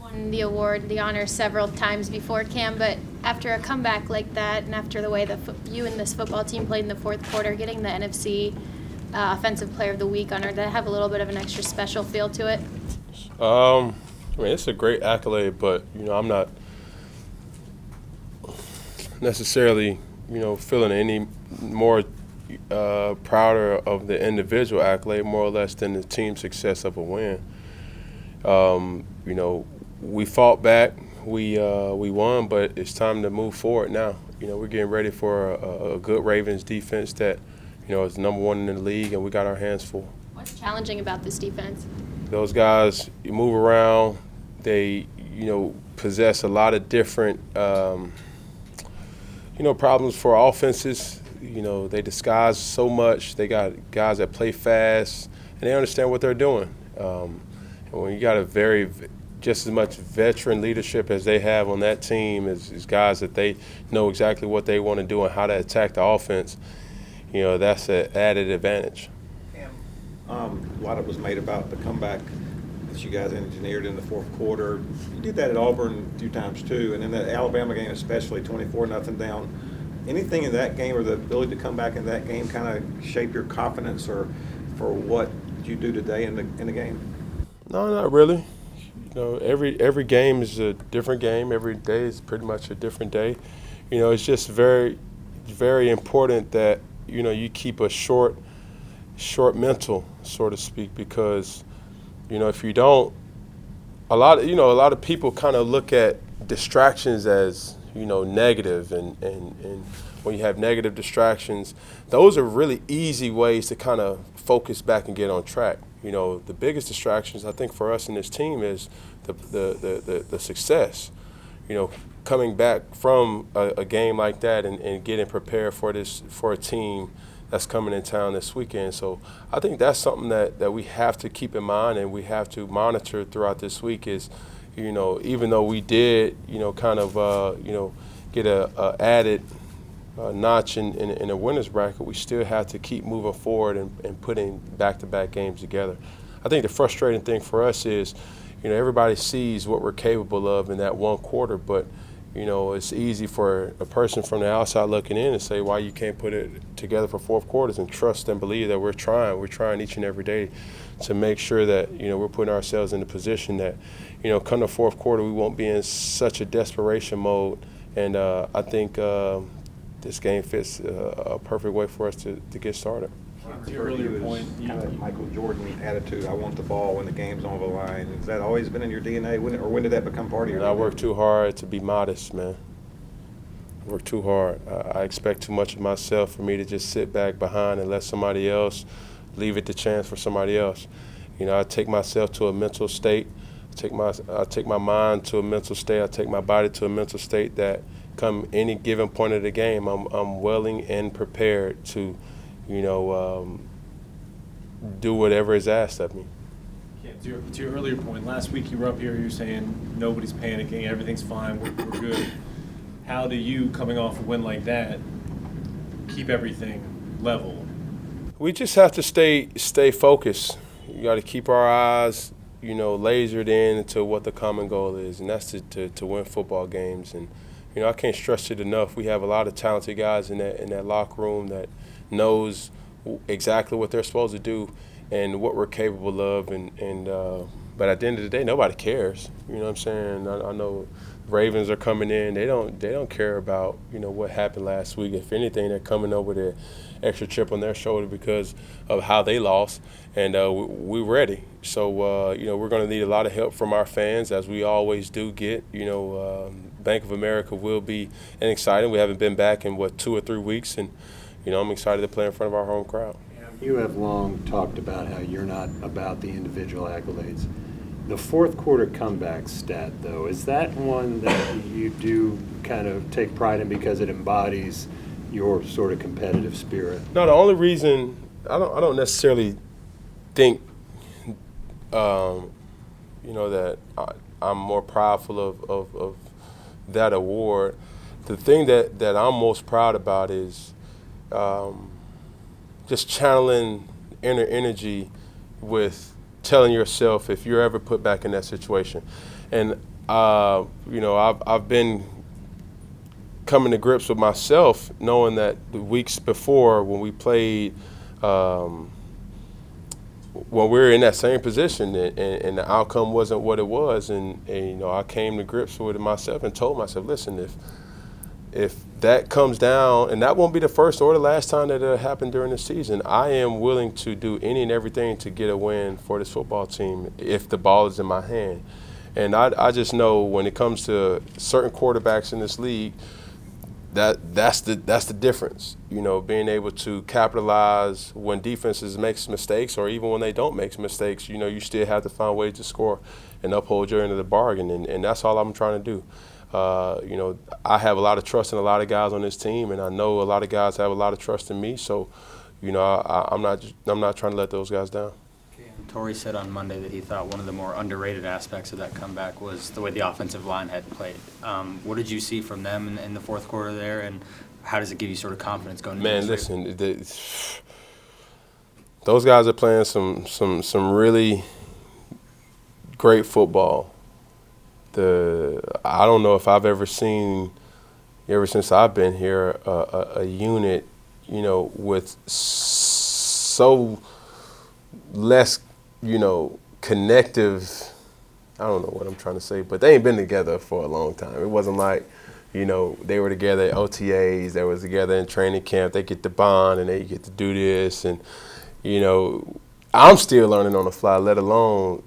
Won the award, the honor several times before, Cam, but after a comeback like that and after the way you and this football team played in the fourth quarter, getting the NFC Offensive Player of the Week honor, did that have a little bit of an extra special feel to it? I mean, it's a great accolade, but, I'm not necessarily, feeling any more prouder of the individual accolade more or less than the team success of a win. We fought back, we won, but it's time to move forward now. We're getting ready for a good Ravens defense that, is number one in the league, and we got our hands full. What's challenging about this defense? Those guys move around. They, possess a lot of different, problems for offenses. They disguise so much. They got guys that play fast, and they understand what they're doing. And when you got just as much veteran leadership as they have on that team as guys that they know exactly what they want to do and how to attack the offense, that's an added advantage. A lot of it was made about the comeback that you guys engineered in the fourth quarter. You did that at Auburn a few times too, and in that Alabama game especially, 24-0 down. Anything in that game or the ability to come back in that game kind of shape your confidence or for what you do today in the game? No, not really. Every game is a different game. Every day is pretty much a different day. It's just very, very important that you keep a short mental, so to speak, because if you don't, a lot of people kind of look at distractions as negative, and when you have negative distractions, those are really easy ways to kind of focus back and get on track. The biggest distractions I think for us in this team is the success. Coming back from a game like that and getting prepared for a team that's coming in town this weekend. So I think that's something that we have to keep in mind and we have to monitor throughout this week is, even though we did, get a added notch in a winner's bracket, we still have to keep moving forward and putting back-to-back games together. I think the frustrating thing for us is, everybody sees what we're capable of in that one quarter, but it's easy for a person from the outside looking in to say why you can't put it together for fourth quarters and trust and believe that we're trying. We're trying each and every day to make sure that, we're putting ourselves in a position that, come the fourth quarter, we won't be in such a desperation mode. And I think this game fits a perfect way for us to get started. To your earlier point, kind of Michael Jordan attitude, I want the ball when the game's on the line. Has that always been in your DNA, when did that become part of your DNA? I work too hard to be modest, man. I work too hard. I expect too much of myself for me to just sit back behind and let somebody else leave it to chance for somebody else. I take myself to a mental state. I take my mind to a mental state. I take my body to a mental state that come any given point of the game, I'm willing and prepared to do whatever is asked of me. Yeah, to your earlier point, last week you were up here, you were saying nobody's panicking, everything's fine, we're good. How do you, coming off a win like that, keep everything level? We just have to stay focused. You got to keep our eyes, lasered in to what the common goal is, and that's to win football games. And I can't stress it enough. We have a lot of talented guys in that locker room that knows exactly what they're supposed to do and what we're capable of. But at the end of the day, nobody cares. You know what I'm saying? I know Ravens are coming in. They don't care about what happened last week. If anything, they're coming over with an extra chip on their shoulder because of how they lost, and we're ready. So we're going to need a lot of help from our fans, as we always do get. Bank of America will be exciting. We haven't been back in 2 or 3 weeks, and I'm excited to play in front of our home crowd. You have long talked about how you're not about the individual accolades. The fourth quarter comeback stat, though, is that one that you do kind of take pride in because it embodies your sort of competitive spirit? No, the only reason I don't necessarily think that I'm more proudful of that award. The thing that I'm most proud about is just channeling inner energy with telling yourself if you're ever put back in that situation. And, I've been coming to grips with myself knowing that the weeks before when we played when we were in that same position and the outcome wasn't what it was, and I came to grips with it myself and told myself, listen, if that comes down, and that won't be the first or the last time that it'll happen during the season, I am willing to do any and everything to get a win for this football team if the ball is in my hand. And I just know when it comes to certain quarterbacks in this league, that's the difference. Being able to capitalize when defenses makes mistakes, or even when they don't make mistakes, you still have to find ways to score and uphold your end of the bargain, and that's all I'm trying to do. I have a lot of trust in a lot of guys on this team, and I know a lot of guys have a lot of trust in me. So, I'm not trying to let those guys down. Torrey said on Monday that he thought one of the more underrated aspects of that comeback was the way the offensive line had played. What did you see from them in the fourth quarter there, and how does it give you sort of confidence going into this year? Man, listen, those guys are playing some really great football. I don't know if I've ever seen, ever since I've been here, a unit, with so less, connective. I don't know what I'm trying to say, but they ain't been together for a long time. It wasn't like, they were together at OTAs, they was together in training camp, they get to bond and they get to do this, and, I'm still learning on the fly, let alone,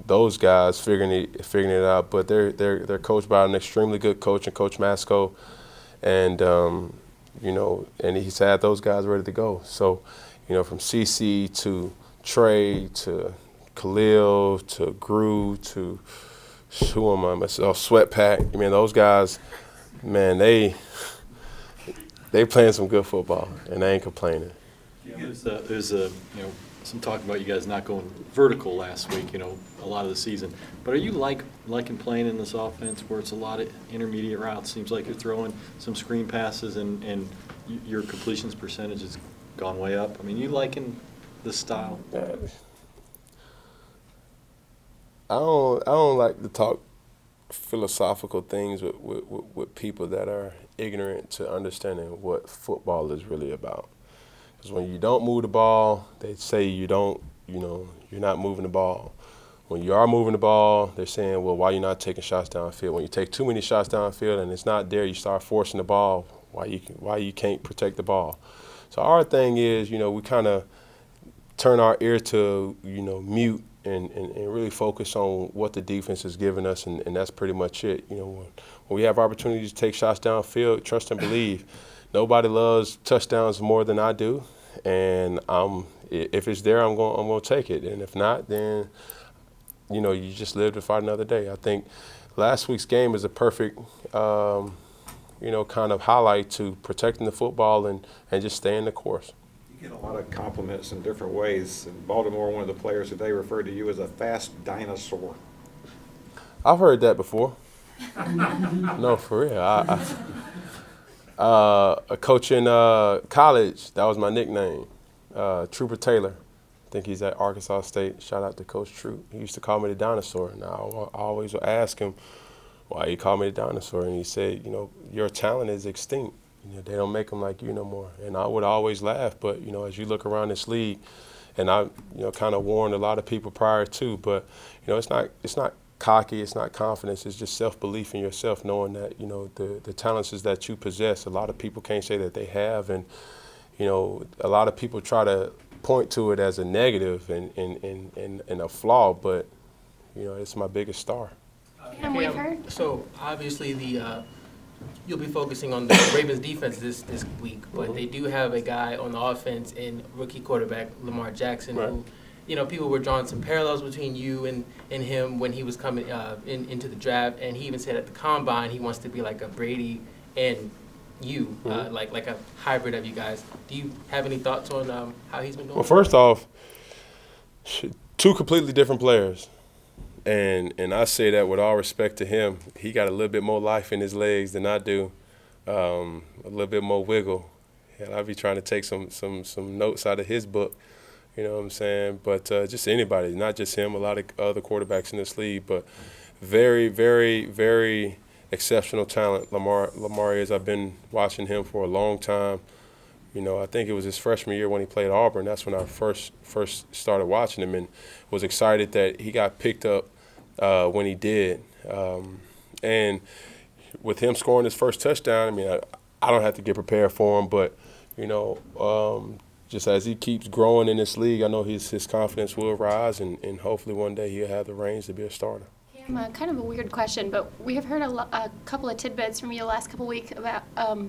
those guys figuring it out. But they're coached by an extremely good coach, and Coach Masco, and and he's had those guys ready to go. So, from CC to Trey to Khalil to Gru to who am I? Myself, Sweat Pack. Those guys, man, they playing some good football, and they ain't complaining. Yeah, there's some talk about you guys not going vertical last week, a lot of the season. But are you liking playing in this offense where it's a lot of intermediate routes? Seems like you're throwing some screen passes and your completions percentage has gone way up. You liking this style? I don't like to talk philosophical things with people that are ignorant to understanding what football is really about. Because when you don't move the ball, they say you're not moving the ball. When you are moving the ball, they're saying, well, why are you not taking shots downfield? When you take too many shots downfield and it's not there, you start forcing the ball. Why you can't protect the ball? So our thing is, we kind of turn our ear to, mute and really focus on what the defense is giving us, and that's pretty much it. When we have opportunities to take shots downfield, trust and believe. Nobody loves touchdowns more than I do, and if it's there, I'm going to take it, and if not, then you just live to fight another day. I think last week's game is a perfect kind of highlight to protecting the football and just staying the course. You get a lot of compliments in different ways. In Baltimore, one of the players today referred to you as a fast dinosaur. I've heard that before. No, for real. A coach in college, that was my nickname, Trooper Taylor. I think he's at Arkansas State. Shout out to Coach Troop. He used to call me the dinosaur. And I always would ask him, why you call me the dinosaur? And he said, your talent is extinct. They don't make them like you no more. And I would always laugh, but, as you look around this league, and I, kind of warned a lot of people prior to, but, it's not cocky, it's not confidence, it's just self-belief in yourself, knowing that, the talents that you possess, a lot of people can't say that they have. And, a lot of people try to point to it as a negative and a flaw, but, it's my biggest star. And we've heard. So obviously you'll be focusing on the Ravens defense this week, but they do have a guy on the offense in rookie quarterback Lamar Jackson, right, who, people were drawing some parallels between you and him when he was coming into the draft, and he even said at the combine he wants to be like a Brady and you, like a hybrid of you guys. Do you have any thoughts on how he's been doing? Well, first off, two completely different players. And I say that with all respect to him. He got a little bit more life in his legs than I do, a little bit more wiggle. And I'll be trying to take some notes out of his book. You know what I'm saying? But just anybody, not just him, a lot of other quarterbacks in this league, but very, very, very exceptional talent. Lamar is. I've been watching him for a long time. You know, I think it was his freshman year when he played Auburn. That's when I first started watching him and was excited that he got picked up when he did. And with him scoring his first touchdown, I mean, I don't have to get prepared for him, but, you know, just as he keeps growing in this league, I know his confidence will rise, and hopefully one day he'll have the reins to be a starter. Kind of a weird question, but we have heard a couple of tidbits from you the last couple of weeks about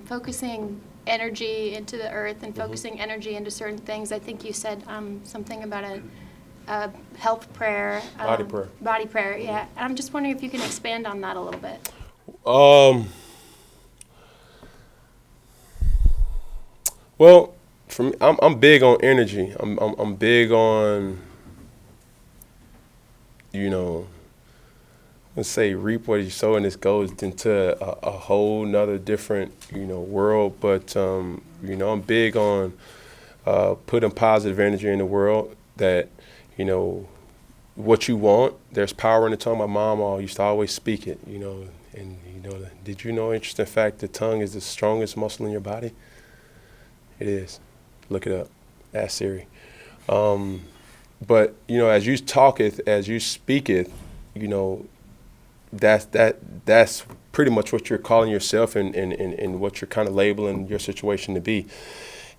focusing energy into the earth and focusing energy into certain things. I think you said something about a health prayer. Body prayer. Body prayer, yeah. And I'm just wondering if you can expand on that a little bit. Well, for me, I'm big on energy. I'm big on, you know, let's say reap what you sow, and this goes into a whole nother different, you know, world. But you know, I'm big on putting positive energy in the world. That, you know, what you want, there's power in the tongue. My mom used to always speak it, you know. And you know, did you know, interesting fact, the tongue is the strongest muscle in your body? It is. Look it up. Ask Siri. But you know, as you talketh, as you speaketh, you know, that's pretty much what you're calling yourself and what you're kind of labeling your situation to be.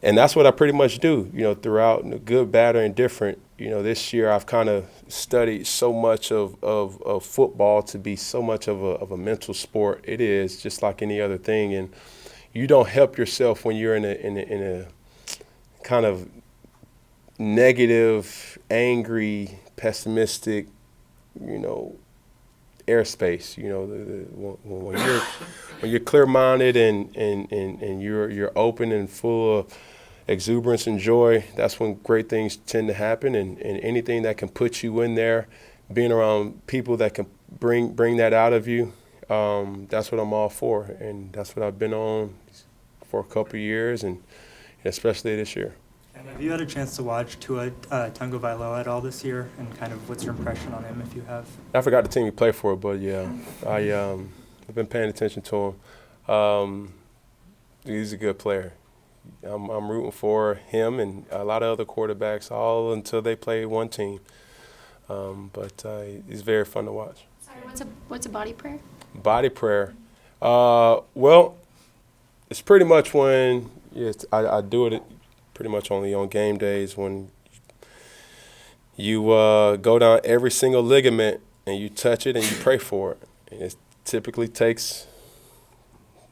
And that's what I pretty much do, you know, throughout, good, bad, or indifferent. You know, this year I've kind of studied so much of football to be so much of a mental sport. It is just like any other thing, and you don't help yourself when you're in a kind of negative, angry, pessimistic, you know, airspace. You know, when you're clear-minded and you're open and full of exuberance and joy, that's when great things tend to happen. And anything that can put you in there, being around people that can bring that out of you, that's what I'm all for. And that's what I've been on for a couple of years, and especially this year. And have you had a chance to watch Tua Tagovailoa at all this year, and kind of what's your impression on him, if you have? I forgot the team he played for, but yeah, I've been paying attention to him. He's a good player. I'm rooting for him and a lot of other quarterbacks, all until they play one team. But he's very fun to watch. Sorry, what's a body prayer? Body prayer. Well, it's pretty much when I do it pretty much only on game days, when you go down every single ligament and you touch it and you pray for it. And it typically takes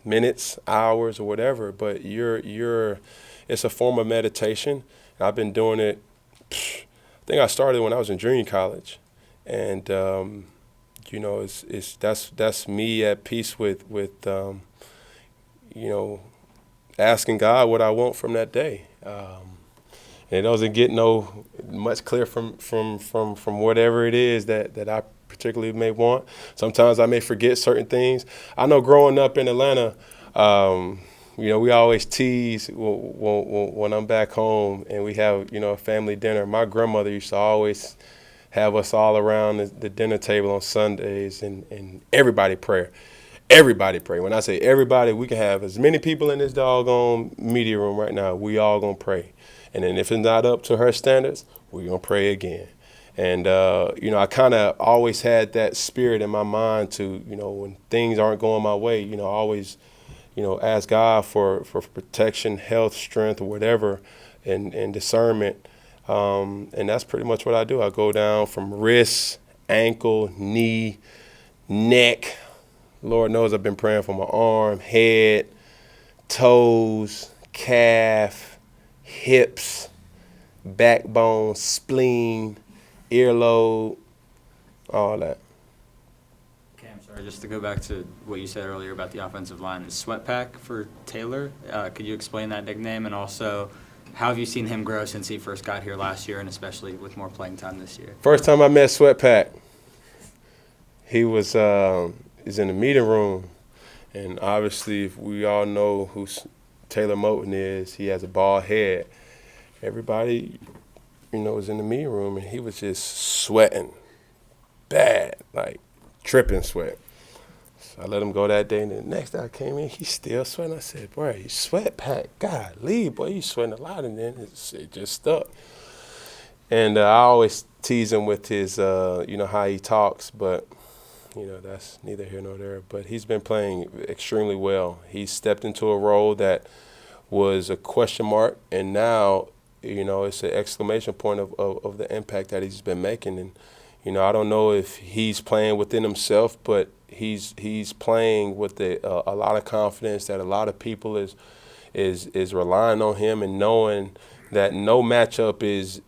minutes, hours, or whatever, but it's a form of meditation. I've been doing it, I think I started when I was in junior college. And you know, that's me at peace with you know, asking God what I want from that day. And it doesn't get much clear from whatever it is that I particularly may want. Sometimes I may forget certain things. I know growing up in Atlanta, you know, we always tease when I'm back home and we have, you know, a family dinner. My grandmother used to always have us all around the dinner table on Sundays, and everybody pray. Everybody pray. When I say everybody, we can have as many people in this doggone media room right now. We all gonna pray. And then if it's not up to her standards, we're gonna pray again. And, you know, I kind of always had that spirit in my mind to, you know, when things aren't going my way, you know, always, you know, ask God for protection, health, strength, or whatever, and discernment. And that's pretty much what I do. I go down from wrist, ankle, knee, neck. Lord knows I've been praying for my arm, head, toes, calf, hips, backbone, spleen, earlobe, all that. Okay, I'm sorry, just to go back to what you said earlier about the offensive line, is Sweat Pack for Taylor? Could you explain that nickname, and also how have you seen him grow since he first got here last year, and especially with more playing time this year? First time I met Sweat Pack, he was in the meeting room, and obviously if we all know who Taylor Moton is, he has a bald head. Everybody was in the meeting room, and he was just sweating bad, like tripping sweat. So I let him go that day, and the next day I came in, he's still sweating. I said, "Boy, you sweat pack. Golly, boy, you sweating a lot." And then it just stuck. And I always tease him with his, how he talks, but, that's neither here nor there. But he's been playing extremely well. He stepped into a role that was a question mark, and now, it's an exclamation point of the impact that he's been making. And, I don't know if he's playing within himself, but he's playing with a lot of confidence that a lot of people is relying on him and knowing that no matchup is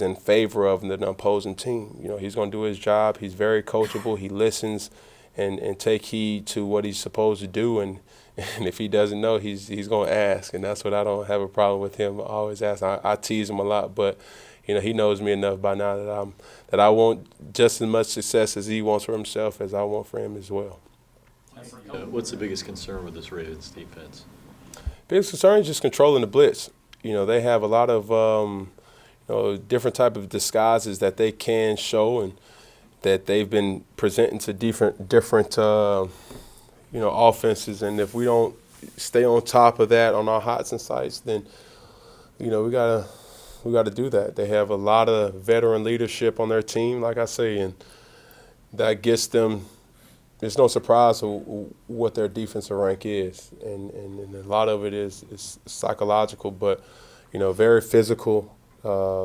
in favor of the opposing team. He's going to do his job. He's very coachable. He listens and take heed to what he's supposed to do. And if he doesn't know, he's going to ask. And that's what I don't have a problem with him. I always ask. I tease him a lot, but he knows me enough by now that I want just as much success as he wants for himself as I want for him as well. What's the biggest concern with this Ravens defense? Biggest concern is just controlling the blitz. They have a lot of different type of disguises that they can show and that they've been presenting to different offenses. And if we don't stay on top of that on our hots and sites, then we gotta do that. They have a lot of veteran leadership on their team, like I say, and that gets them. It's no surprise what their defensive rank is, and a lot of it is psychological, but very physical,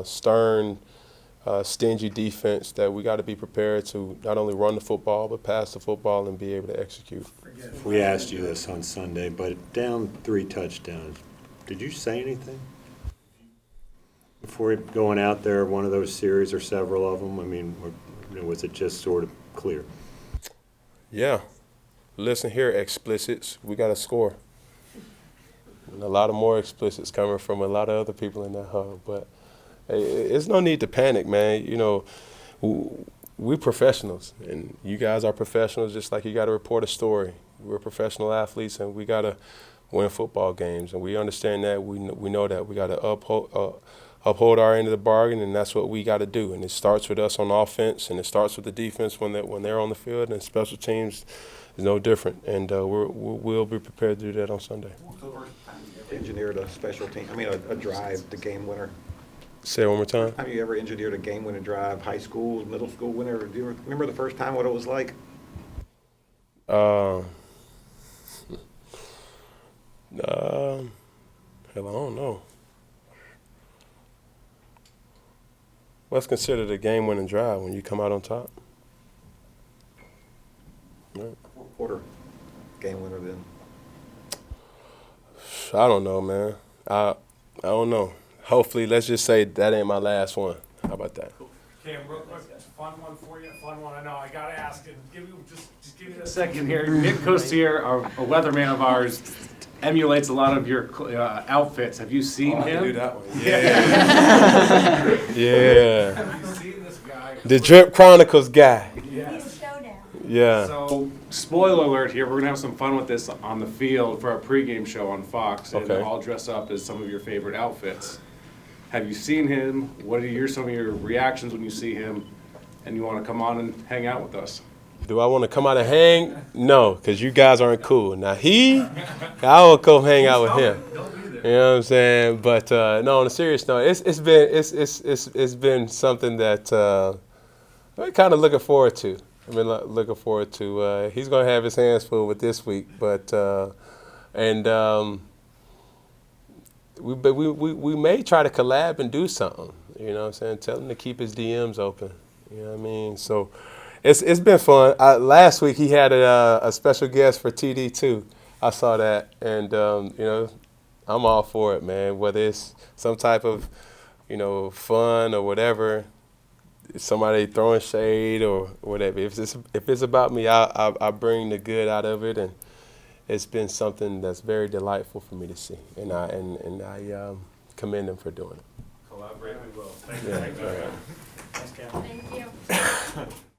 stern, stingy defense that we got to be prepared to not only run the football but pass the football and be able to execute. We asked you this on Sunday, but down 3 touchdowns, did you say anything before going out there? One of those series or several of them? I mean, was it just sort of clear? Yeah. Listen here, explicits. We got to score. And a lot of more explicits coming from a lot of other people in that hub. But hey, it's no need to panic, man. We professionals, and you guys are professionals just like you got to report a story. We're professional athletes, and we got to win football games. And we understand that. We know that. We got to uphold our end of the bargain, and that's what we got to do. And it starts with us on offense, and it starts with the defense when they're on the field, and special teams is no different. And we'll be prepared to do that on Sunday. Engineered a special team, a drive, the game winner. Say it one more time. Have you ever engineered a game-winning drive, high school, middle school, whenever? Do you remember the first time, what it was like? Hell, I don't know. What's considered a game-winning drive when you come out on top? Right. Quarter game winner then. I don't know, man. I don't know. Hopefully, let's just say that ain't my last one. How about that? Cam, real quick, fun one for you. Fun one. I know. I gotta ask it. Just give me a second here. Nick Costier, a weatherman of ours, emulates a lot of your outfits. Have you seen him? I do that one. Yeah. Yeah. Have you seen this guy? The Drip Chronicles guy. Yes. Yeah. So, spoiler alert here, we're going to have some fun with this on the field for our pregame show on Fox, and Okay. all dress up as some of your favorite outfits. Have you seen him? What are some of your reactions when you see him, and you want to come on and hang out with us? Do I want to come out and hang? No, because you guys aren't cool. Now I will come hang out with him. You know what I'm saying? But no, on a serious note, it's been something that I'm kind of looking forward to. I've been looking forward to. He's gonna have his hands full with this week, but we may try to collab and do something. You know what I'm saying? Tell him to keep his DMs open. You know what I mean? So it's been fun. Last week he had a special guest for TD too. I saw that, and I'm all for it, man. Whether it's some type of fun or whatever. Somebody throwing shade or whatever. If it's about me, I bring the good out of it, and it's been something that's very delightful for me to see, and I commend him for doing it. Collaborate, we will. Thank you. Yeah, Thanks, Cam.